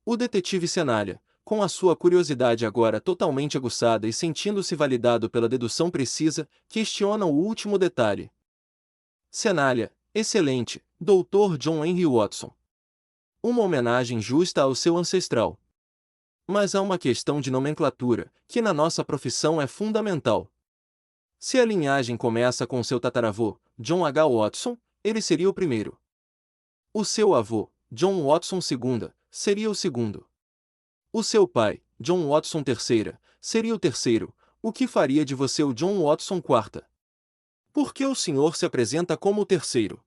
O detetive Cenália, com a sua curiosidade agora totalmente aguçada e sentindo-se validado pela dedução precisa, questiona o último detalhe. Cenália, excelente, Dr. John Henry Watson. Uma homenagem justa ao seu ancestral. Mas há uma questão de nomenclatura, que na nossa profissão é fundamental. Se a linhagem começa com seu tataravô, John H. Watson, ele seria o primeiro. O seu avô, John Watson II, seria o segundo. O seu pai, John Watson III, seria o terceiro. O que faria de você o John Watson IV? Por que o senhor se apresenta como o terceiro?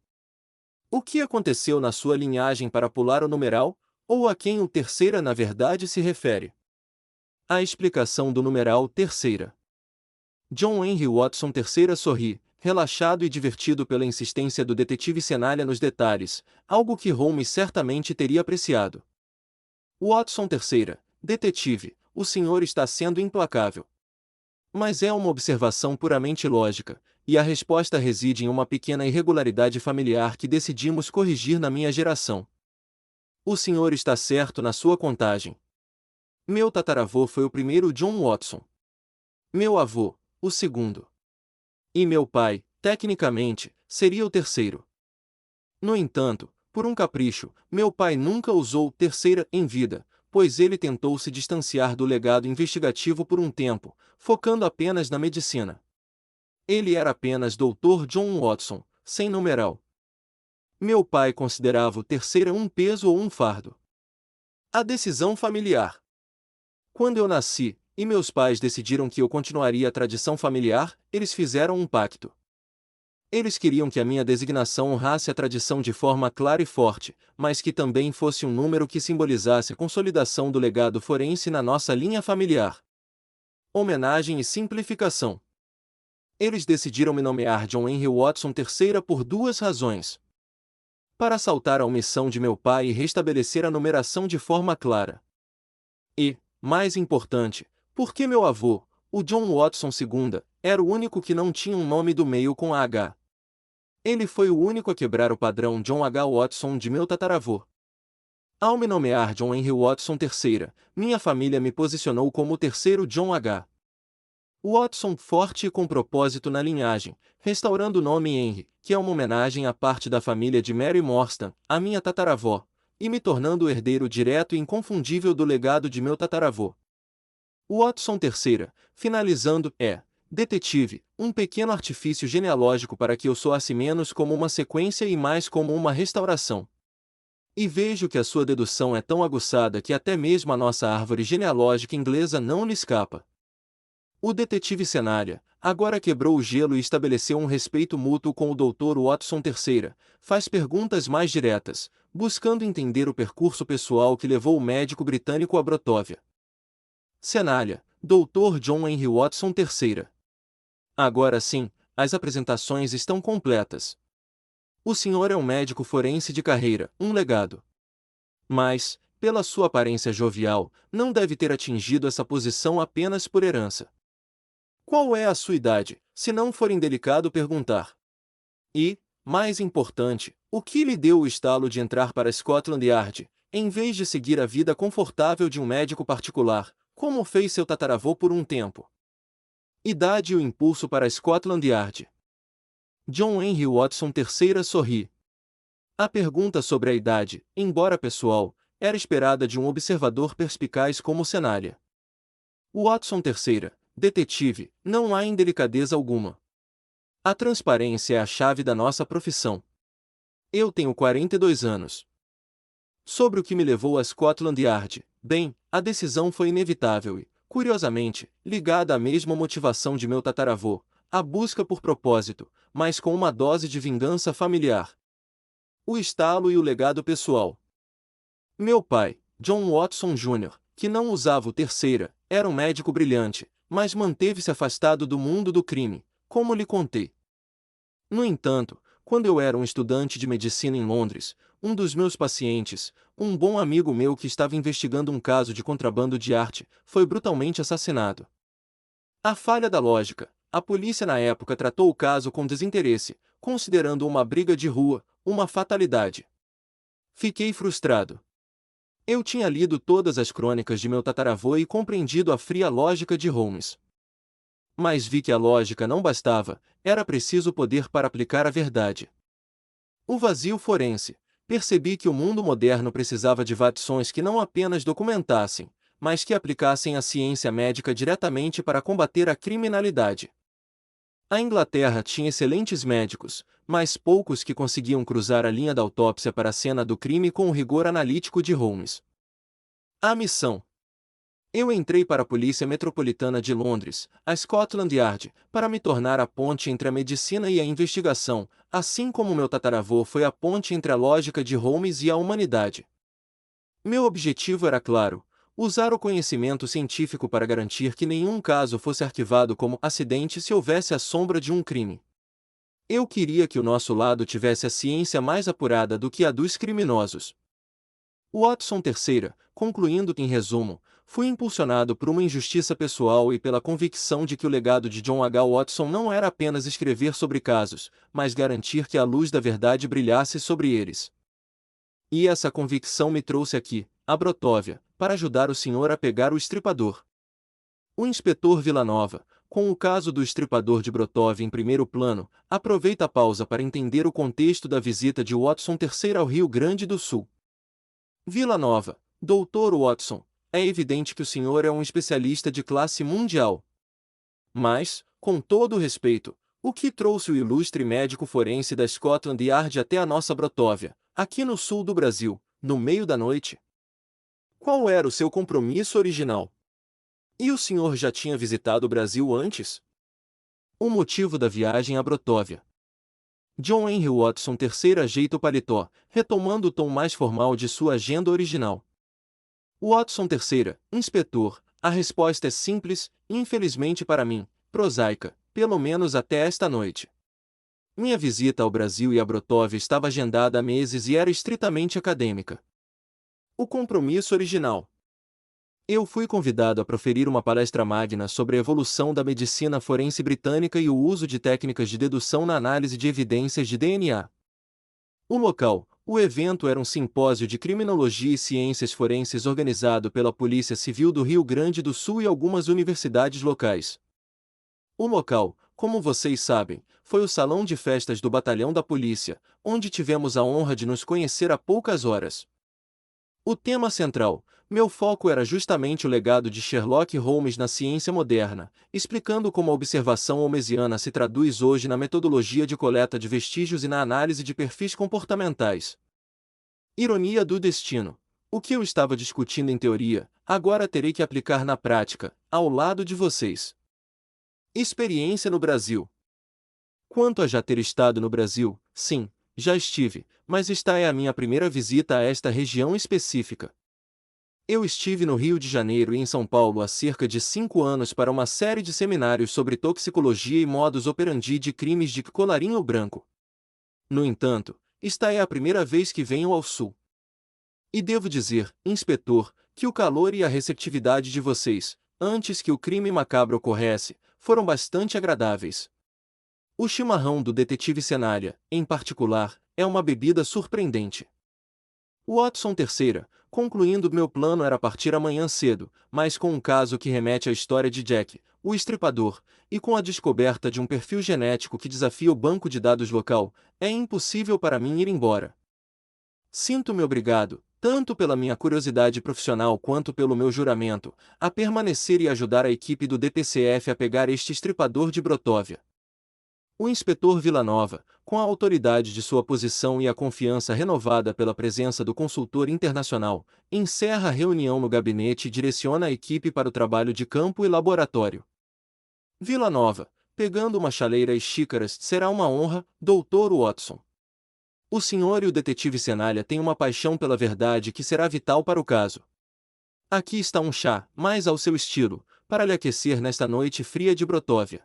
O que aconteceu na sua linhagem para pular o numeral, ou a quem o terceira na verdade se refere? A explicação do numeral terceira. John Henry Watson III sorri, relaxado e divertido pela insistência do detetive Cenália nos detalhes, algo que Holmes certamente teria apreciado. Watson III, detetive, o senhor está sendo implacável. Mas é uma observação puramente lógica, e a resposta reside em uma pequena irregularidade familiar que decidimos corrigir na minha geração. O senhor está certo na sua contagem. Meu tataravô foi o primeiro John Watson. Meu avô, o segundo. E meu pai, tecnicamente, seria o terceiro. No entanto, por um capricho, meu pai nunca usou terceira em vida, pois ele tentou se distanciar do legado investigativo por um tempo, focando apenas na medicina. Ele era apenas Dr. John Watson, sem numeral. Meu pai considerava o terceira um peso ou um fardo. A decisão familiar. Quando eu nasci, e meus pais decidiram que eu continuaria a tradição familiar, eles fizeram um pacto. Eles queriam que a minha designação honrasse a tradição de forma clara e forte, mas que também fosse um número que simbolizasse a consolidação do legado forense na nossa linha familiar. Homenagem e simplificação. Eles decidiram me nomear John Henry Watson III por duas razões. Para saltar a omissão de meu pai e restabelecer a numeração de forma clara. E, mais importante, porque meu avô, o John Watson II, era o único que não tinha um nome do meio com H. Ele foi o único a quebrar o padrão John H. Watson de meu tataravô. Ao me nomear John Henry Watson III, minha família me posicionou como o terceiro John H. Watson forte e com propósito na linhagem, restaurando o nome Henry, que é uma homenagem à parte da família de Mary Morstan, a minha tataravó, e me tornando o herdeiro direto e inconfundível do legado de meu tataravô. Watson III, finalizando, detetive, um pequeno artifício genealógico para que eu soasse menos como uma sequência e mais como uma restauração. E vejo que a sua dedução é tão aguçada que até mesmo a nossa árvore genealógica inglesa não lhe escapa. O detetive Cenália, agora quebrou o gelo e estabeleceu um respeito mútuo com o Dr. Watson III, faz perguntas mais diretas, buscando entender o percurso pessoal que levou o médico britânico a Brotóvia. Cenália, Dr. John Henry Watson III. Agora sim, as apresentações estão completas. O senhor é um médico forense de carreira, um legado. Mas, pela sua aparência jovial, não deve ter atingido essa posição apenas por herança. Qual é a sua idade, se não for indelicado perguntar? E, mais importante, o que lhe deu o estalo de entrar para Scotland Yard, em vez de seguir a vida confortável de um médico particular, como fez seu tataravô por um tempo? Idade e o impulso para Scotland Yard. John Henry Watson III sorri. A pergunta sobre a idade, embora pessoal, era esperada de um observador perspicaz como Cenália. Watson III, detetive, não há indelicadeza alguma. A transparência é a chave da nossa profissão. Eu tenho 42 anos. Sobre o que me levou a Scotland Yard, bem, a decisão foi inevitável e, curiosamente, ligada à mesma motivação de meu tataravô, a busca por propósito, mas com uma dose de vingança familiar. O estalo e o legado pessoal. Meu pai, John Watson Jr., que não usava o terceira, era um médico brilhante, mas manteve-se afastado do mundo do crime, como lhe contei. No entanto, quando eu era um estudante de medicina em Londres, um dos meus pacientes, um bom amigo meu que estava investigando um caso de contrabando de arte, foi brutalmente assassinado. A falha da lógica, a polícia na época tratou o caso com desinteresse, considerando uma briga de rua, uma fatalidade. Fiquei frustrado. Eu tinha lido todas as crônicas de meu tataravô e compreendido a fria lógica de Holmes. Mas vi que a lógica não bastava, era preciso poder para aplicar a verdade. O vazio forense. Percebi que o mundo moderno precisava de vatções que não apenas documentassem, mas que aplicassem a ciência médica diretamente para combater a criminalidade. A Inglaterra tinha excelentes médicos, mas poucos que conseguiam cruzar a linha da autópsia para a cena do crime com o rigor analítico de Holmes. A missão. Eu entrei para a Polícia Metropolitana de Londres, a Scotland Yard, para me tornar a ponte entre a medicina e a investigação, assim como meu tataravô foi a ponte entre a lógica de Holmes e a humanidade. Meu objetivo era claro: usar o conhecimento científico para garantir que nenhum caso fosse arquivado como acidente se houvesse a sombra de um crime. Eu queria que o nosso lado tivesse a ciência mais apurada do que a dos criminosos. Watson III, concluindo que, em resumo, fui impulsionado por uma injustiça pessoal e pela convicção de que o legado de John H. Watson não era apenas escrever sobre casos, mas garantir que a luz da verdade brilhasse sobre eles. E essa convicção me trouxe aqui, a Brotóvia, para ajudar o senhor a pegar o estripador. O inspetor Villanova, com o caso do estripador de Brotóvia em primeiro plano, aproveita a pausa para entender o contexto da visita de Watson III ao Rio Grande do Sul. Villanova, Dr. Watson, é evidente que o senhor é um especialista de classe mundial. Mas, com todo o respeito, o que trouxe o ilustre médico forense da Scotland Yard até a nossa Brotóvia, aqui no sul do Brasil, no meio da noite? Qual era o seu compromisso original? E o senhor já tinha visitado o Brasil antes? O motivo da viagem a Brotóvia. John Henry Watson III ajeita o paletó, retomando o tom mais formal de sua agenda original. Watson III, inspetor, a resposta é simples, infelizmente para mim, prosaica, pelo menos até esta noite. Minha visita ao Brasil e a Brotóvia estava agendada há meses e era estritamente acadêmica. O compromisso original. Eu fui convidado a proferir uma palestra magna sobre a evolução da medicina forense britânica e o uso de técnicas de dedução na análise de evidências de DNA. O local, o evento era um simpósio de criminologia e ciências forenses organizado pela Polícia Civil do Rio Grande do Sul e algumas universidades locais. O local, como vocês sabem, foi o salão de festas do Batalhão da Polícia, onde tivemos a honra de nos conhecer há poucas horas. O tema central, meu foco era justamente o legado de Sherlock Holmes na ciência moderna, explicando como a observação holmesiana se traduz hoje na metodologia de coleta de vestígios e na análise de perfis comportamentais. Ironia do destino. O que eu estava discutindo em teoria, agora terei que aplicar na prática, ao lado de vocês. Experiência no Brasil. Quanto a já ter estado no Brasil, sim, já estive, mas esta é a minha primeira visita a esta região específica. Eu estive no Rio de Janeiro e em São Paulo há cerca de 5 anos para uma série de seminários sobre toxicologia e modus operandi de crimes de colarinho branco. No entanto, esta é a primeira vez que venho ao Sul. E devo dizer, inspetor, que o calor e a receptividade de vocês, antes que o crime macabro ocorresse, foram bastante agradáveis. O chimarrão do detetive Cenália, em particular, é uma bebida surpreendente. Watson III, concluindo meu plano era partir amanhã cedo, mas com um caso que remete à história de Jack, o estripador, e com a descoberta de um perfil genético que desafia o banco de dados local, é impossível para mim ir embora. Sinto-me obrigado, tanto pela minha curiosidade profissional quanto pelo meu juramento, a permanecer e ajudar a equipe do DPCF a pegar este estripador de Brotóvia. O inspetor Villanova, com a autoridade de sua posição e a confiança renovada pela presença do consultor internacional, encerra a reunião no gabinete e direciona a equipe para o trabalho de campo e laboratório. Villanova, pegando uma chaleira e xícaras, será uma honra, Dr. Watson. O senhor e o detetive Cenália têm uma paixão pela verdade que será vital para o caso. Aqui está um chá, mais ao seu estilo, para lhe aquecer nesta noite fria de Brotóvia.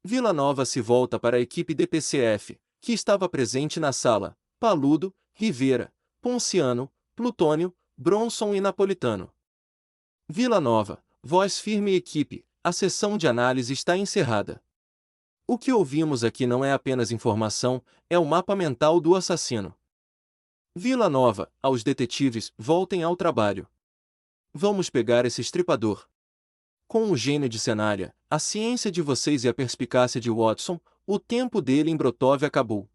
Villanova se volta para a equipe DPCF, que estava presente na sala: Paludo, Rivera, Ponciano, Plutônio, Bronson e Napolitano. Villanova, voz firme e equipe, a sessão de análise está encerrada. O que ouvimos aqui não é apenas informação, é o mapa mental do assassino. Vila Nova, aos detetives, voltem ao trabalho. Vamos pegar esse estripador. Com o gênio de Cenália, a ciência de vocês e a perspicácia de Watson, o tempo dele em Brotov acabou.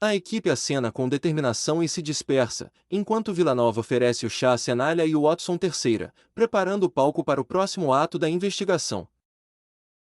A equipe acena com determinação e se dispersa, enquanto Villanova oferece o chá a Cenália e o Watson terceira, preparando o palco para o próximo ato da investigação.